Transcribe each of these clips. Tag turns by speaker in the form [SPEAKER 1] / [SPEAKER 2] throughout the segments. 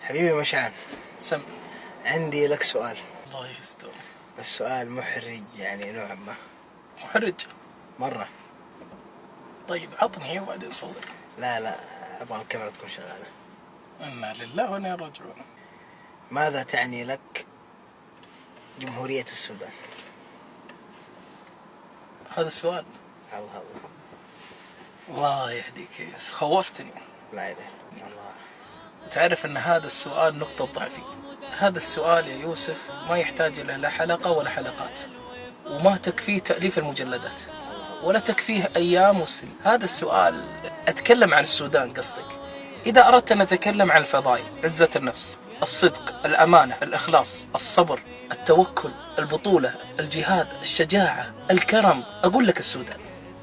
[SPEAKER 1] حبيبي مشعل،
[SPEAKER 2] سم.
[SPEAKER 1] عندي لك سؤال.
[SPEAKER 2] الله يستر.
[SPEAKER 1] بس سؤال محرج يعني نوعا ما.
[SPEAKER 2] محرج
[SPEAKER 1] مرة.
[SPEAKER 2] طيب عطني وبعدين صور.
[SPEAKER 1] لا أبغى الكاميرا تكون شغالة.
[SPEAKER 2] إنا لله وإنا راجعون.
[SPEAKER 1] ماذا تعني لك جمهورية السودان؟
[SPEAKER 2] هذا السؤال. الله يهديك يا يوسف، خوفتني.
[SPEAKER 1] لا إله إلا الله.
[SPEAKER 2] تعرف أن هذا السؤال نقطة ضعفي. هذا السؤال يا يوسف ما يحتاج إلى لا حلقة ولا حلقات، وما تكفيه تأليف المجلدات، ولا تكفيه أيام والسنين. هذا السؤال أتكلم عن السودان قصدك. إذا أردت أن أتكلم عن الفضائل، عزة النفس، الصدق، الأمانة، الإخلاص، الصبر، التوكل، البطولة، الجهاد، الشجاعة، الكرم، أقول لك السودان.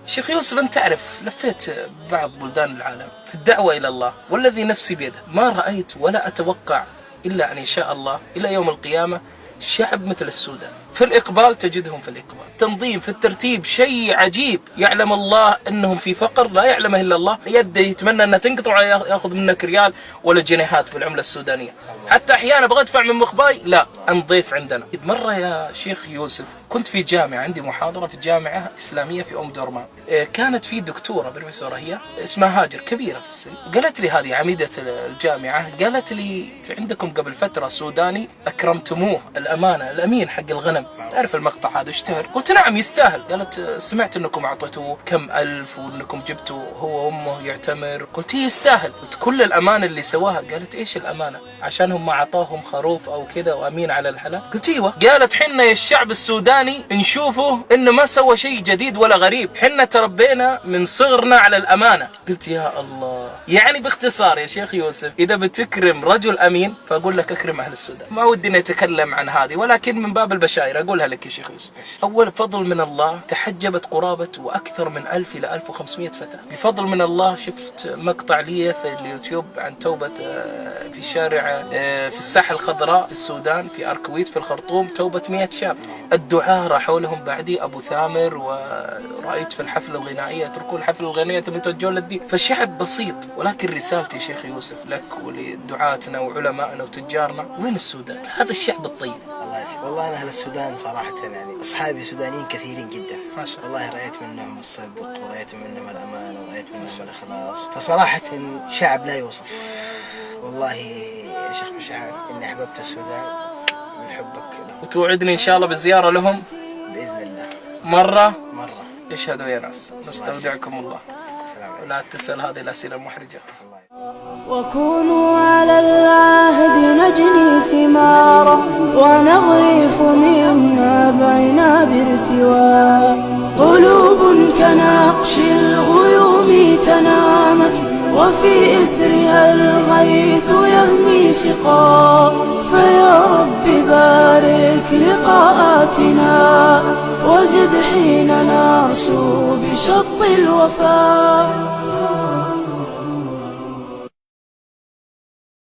[SPEAKER 2] شيخ يوسف أنت تعرف لفيت بعض بلدان العالم في الدعوة إلى الله، والذي نفسي بيده ما رأيت ولا أتوقع إلا أن يشاء الله إلى يوم القيامة شعب مثل السودان. في الإقبال تجدهم في الإقبال، تنظيم في الترتيب شيء عجيب. يعلم الله أنهم في فقر لا يعلمه إلا الله، يده يتمنى أنها تنقطع يأخذ منك ريال ولا جنيهات بالعملة السودانية. حتى أحيانا بغى أدفع من مخباي، لا نضيف عندنا. مرة يا شيخ يوسف كنت في جامعة، عندي محاضرة في جامعة إسلامية في أم درمان. كانت في دكتورة بروفيسورة هي اسمها هاجر، كبيرة في السن، قالت لي هذه عميدة الجامعة، قالت لي عندكم قبل فترة سوداني أكرمتموه، الأمانة الأمين حق الغنم، تعرف المقطع هذا اشتهر؟ قلت نعم يستاهل. قالت سمعت أنكم أعطيتوه كم ألف وأنكم جبتوا هو وأمه يعتمر. قلت هي يستاهل. قلت كل الأمانة اللي سواها. قالت إيش الأمانة؟ عشانهم ما عطاهم خروف أو كذا وأمين على الحلال؟ قلت ايوه. قالت حنا يا الشعب السوداني نشوفه إنه ما سوى شيء جديد ولا غريب، حنا تربينا من صغرنا على الأمانة. قلت يا الله. يعني باختصار يا شيخ يوسف، إذا بتكرم رجل أمين فأقول لك أكرم أهل السودان. ما ودي أن أتكلم عن هذه، ولكن من باب البشائر أقولها لك يا شيخ يوسف. أول فضل من الله، تحجبت قرابة وأكثر من 1000 إلى 1500 فتاة بفضل من الله. شفت مقطع لي في اليوتيوب عن توبة في شارع في الساحة الخضراء في السودان في أركويت في الخرطوم، توبة 100 شاب. الدعاء راحوا لهم بعدي، أبو ثامر، ورأيت في الحفلة الغنائية تركوا الحفلة الغنائية ثم يتوجهون للدين. فالشعب بسيط، ولكن رسالتي شيخ يوسف لك ولدعاتنا وعلمائنا وتجارنا، وين السودان؟ هذا الشعب الطيب.
[SPEAKER 1] الله يسلمك. والله أنا أهل السودان صراحة يعني أصحابي سودانيين كثيرين جدا
[SPEAKER 2] ما شاء الله.
[SPEAKER 1] والله رأيت منهم الصدق ورأيت منهم الأمان ورأيت منهم الإخلاص. فصراحة شعب لا يوصف. والله يا شيخ مشعل إني أحببت السودان من حبك له.
[SPEAKER 2] وتوعدني إن شاء الله بالزيارة لهم
[SPEAKER 1] بإذن الله.
[SPEAKER 2] مرة.
[SPEAKER 1] اشهدوا
[SPEAKER 2] يا ناس. نستودعكم الله. ولا تسأل هذه الأسئلة المحرجة.
[SPEAKER 3] وكونوا على العهد نجني ثمارا ونغرف مما بين بارتواء. قلوب كنقش الغيوم تنامت وفي إثرها الغيث يهمي سقا. فيا رب بارك لقاءاتنا وزد حين نرسو بشط الوفاء.